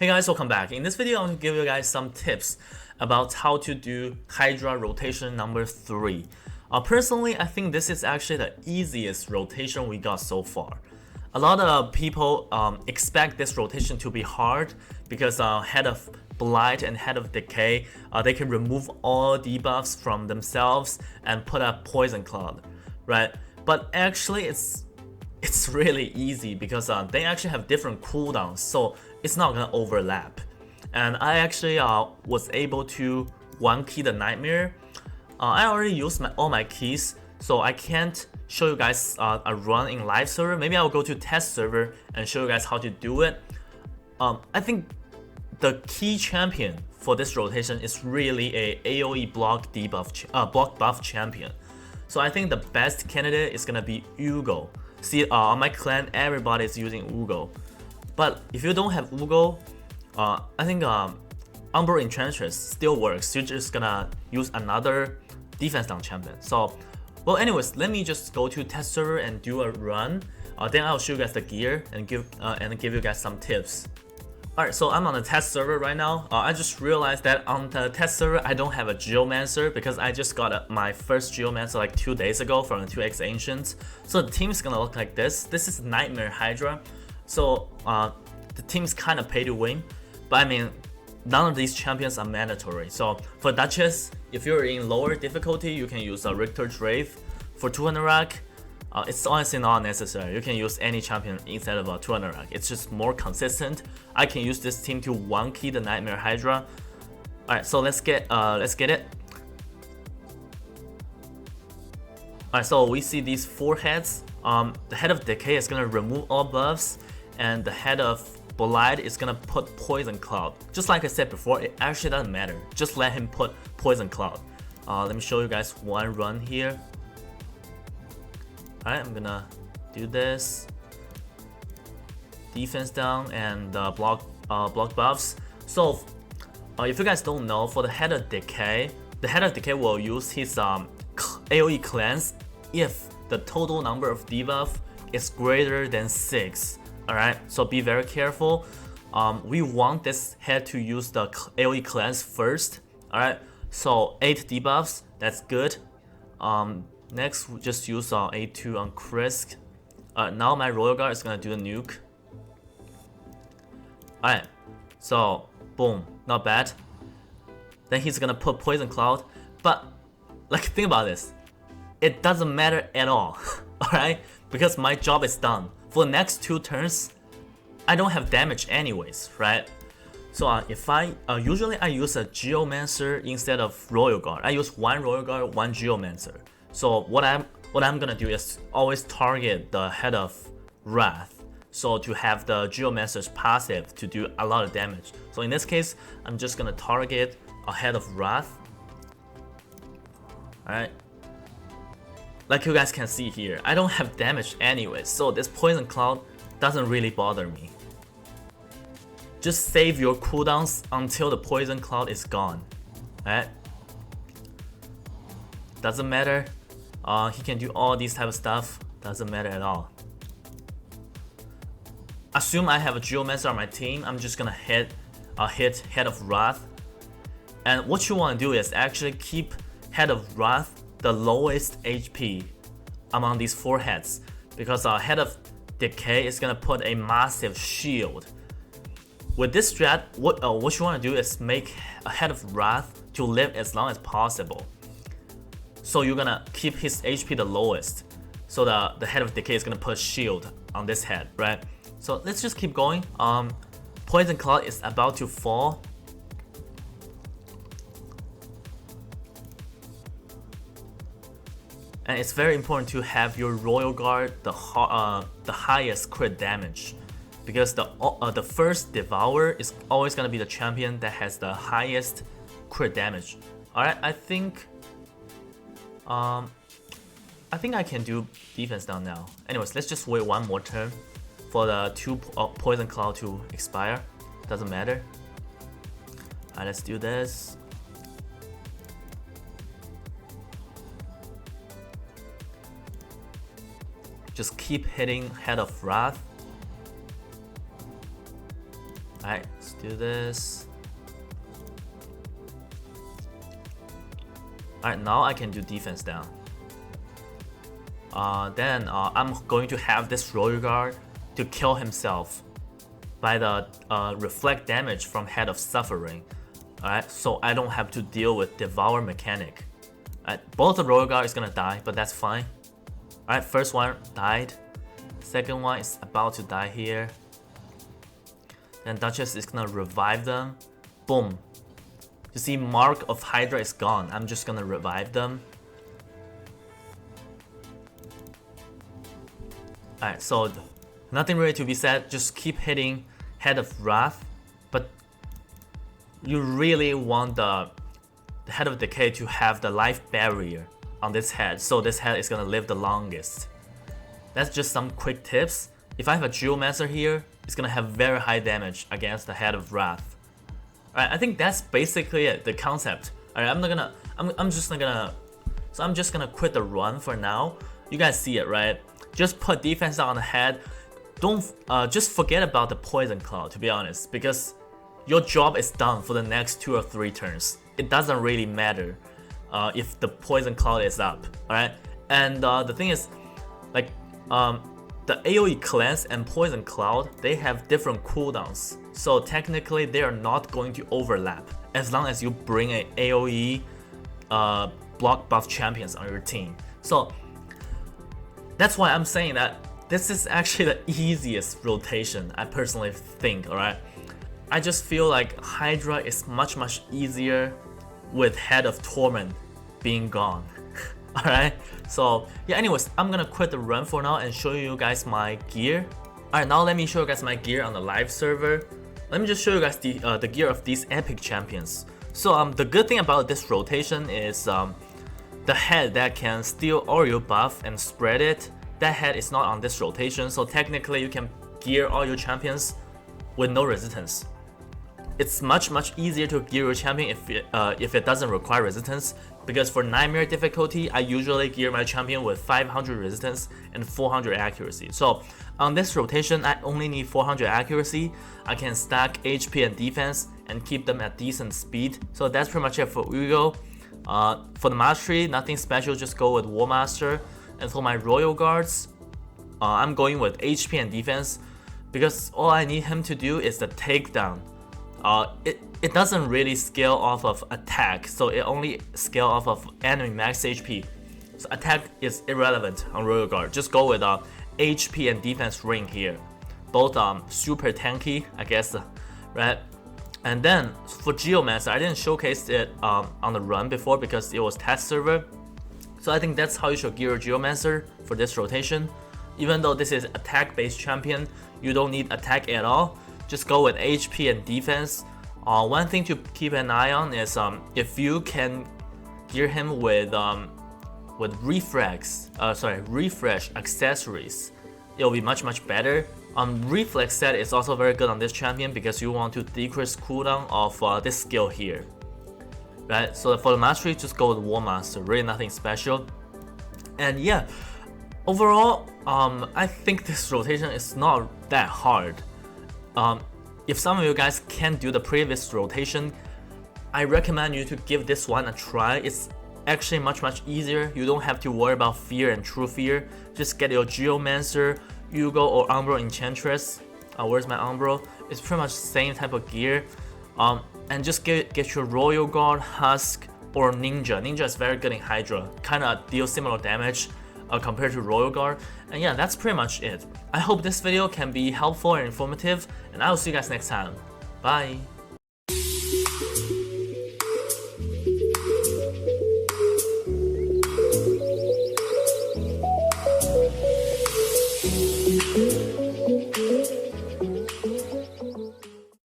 Hey guys, welcome back. In this video, I'm going to give you guys some tips about how to do Hydra rotation number 3. Personally, I think this is actually the easiest rotation we got so far. A lot of people expect this rotation to be hard because Head of Blight and Head of Decay, they can remove all debuffs from themselves and put a Poison Cloud, right? But actually, it's really easy because they actually have different cooldowns, so it's not gonna overlap. And I actually was able to one key the Nightmare. I already used all my keys, so I can't show you guys a run in live server. Maybe I'll go to test server and show you guys how to do it. I think the key champion for this rotation is really a AoE block debuff, block buff champion. So I think the best candidate is gonna be Ugo. See, on my clan, everybody is using Ugo. But if you don't have Ugo, I think Umbral Enchantress still works. You're just gonna use another defense down champion. So, well, anyways, let me just go to test server and do a run. Then I'll show you guys the gear and give you guys some tips. Alright, so I'm on the test server right now. I just realized that on the test server, I don't have a Geomancer because I just got my first Geomancer like 2 days ago from the 2x Ancients. So the team is gonna look like this. This is Nightmare Hydra. So the team's kind of pay to win. But I mean, none of these champions are mandatory. So for Duchess, if you're in lower difficulty, you can use a Richter's Wraith. For 200 rack, it's honestly not necessary. You can use any champion instead of a 200 rack. It's just more consistent. I can use this team to one key the Nightmare Hydra. Alright, so let's get it. Alright, so we see these 4 heads. The Head of Decay is gonna remove all buffs, and the Head of Blight is gonna put Poison Cloud. Just like I said before, it actually doesn't matter. Just let him put Poison Cloud. Let me show you guys one run here. Alright, I'm gonna do this. Defense down and block buffs. So, if you guys don't know, for the Head of Decay, the Head of Decay will use his AoE cleanse if the total number of debuff is greater than 6. Alright, so be very careful. We want this head to use the AoE cleanse first. Alright, so 8 debuffs, that's good. Next, we just use A2 on Krisk. Now my Royal Guard is gonna do a nuke. Alright, so boom, not bad. Then he's gonna put Poison Cloud, but like think about this, it doesn't matter at all. Alright, because my job is done. For the next 2 turns, I don't have damage anyways, right? So if I usually I use a Geomancer instead of Royal Guard. I use 1 Royal Guard, 1 Geomancer. So what I'm gonna do is always target the Head of Wrath, so to have the Geomancer's passive to do a lot of damage. So in this case, I'm just gonna target a Head of Wrath. Alright. Like you guys can see here, I don't have damage anyway, so this Poison Cloud doesn't really bother me. Just save your cooldowns until the Poison Cloud is gone. Alright? Doesn't matter. He can do all these type of stuff. Doesn't matter at all. Assume I have a Geomancer on my team. I'm just gonna hit Head of Wrath. And what you want to do is actually keep Head of Wrath the lowest HP among these 4 heads, because Head of Decay is gonna put a massive shield. With this strat, what you want to do is make a Head of Wrath to live as long as possible. So you're gonna keep his HP the lowest. So the Head of Decay is gonna put shield on this head, right? So let's just keep going. Poison Cloud is about to fall. And it's very important to have your Royal Guard the highest crit damage, because the first Devourer is always gonna be the champion that has the highest crit damage. Alright, I think I can do defense down now. Anyways, let's just wait 1 more turn for the 2 Poison Cloud to expire. Doesn't matter. Alright, let's do this. Just keep hitting Head of Wrath. Alright, let's do this. Alright, now I can do defense down. Then I'm going to have this royal guard to kill himself by the reflect damage from Head of Suffering. Alright, so I don't have to deal with Devour mechanic. Alright, both the royal guard is gonna die, but that's fine. Alright, first one died. Second one is about to die here. Then Duchess is gonna revive them. Boom. You see, Mark of Hydra is gone. I'm just gonna revive them. Alright, so nothing really to be said. Just keep hitting Head of Wrath. But you really want the Head of Decay to have the life barrier on this head. So this head is gonna live the longest. That's just some quick tips. If I have a Geomancer here, it's gonna have very high damage against the Head of Wrath. Alright, I think that's basically it, the concept. Alright, I'm just gonna quit the run for now. You guys see it, right? Just put defense on the head. Don't just forget about the Poison Cloud, to be honest, because your job is done for the next 2 or 3 turns. It doesn't really matter if the Poison Cloud is up. Alright, and the thing is, like, the AoE Cleanse and Poison Cloud, they have different cooldowns. So technically they are not going to overlap as long as you bring an AoE block buff champions on your team. So that's why I'm saying that this is actually the easiest rotation, I personally think, alright? I just feel like Hydra is much easier with Head of Torment being gone. Alright, so yeah, anyways, I'm gonna quit the run for now and show you guys my gear. Alright, now let me show you guys my gear on the live server. Let me just show you guys the gear of these epic champions. So the good thing about this rotation is the head that can steal all your buff and spread it, that head is not on this rotation, so technically you can gear all your champions with no resistance. It's much easier to gear your champion if it doesn't require resistance, because for Nightmare difficulty, I usually gear my champion with 500 resistance and 400 accuracy. So on this rotation, I only need 400 accuracy. I can stack HP and defense and keep them at decent speed. So that's pretty much it for Ugo. For the mastery, nothing special, just go with War Master. And for my Royal Guards, I'm going with HP and defense, because all I need him to do is the takedown. It doesn't really scale off of attack, so it only scale off of enemy max HP. So attack is irrelevant on Royal Guard. Just go with HP and defense ring here. Both super tanky, I guess, right? And then for Geomancer, I didn't showcase it on the run before because it was test server. So I think that's how you should gear your Geomancer for this rotation. Even though this is attack-based champion, you don't need attack at all. Just go with HP and defense. One thing to keep an eye on is if you can gear him with refresh accessories, it'll be much better. Reflex set is also very good on this champion because you want to decrease cooldown of this skill here. Right, so for the mastery, just go with War Master. Really nothing special. And yeah, overall, I think this rotation is not that hard. If some of you guys can't do the previous rotation, I recommend you to give this one a try. It's actually much easier. You don't have to worry about fear and true fear. Just get your Geomancer, Ugo, or Umbro Enchantress. Where's my Umbro? It's pretty much the same type of gear. And just get your Royal Guard, Husk, or Ninja. Ninja is very good in Hydra. Kinda deals similar damage compared to Royal Guard. And yeah, that's pretty much it. I hope this video can be helpful and informative, and I will see you guys next time. Bye!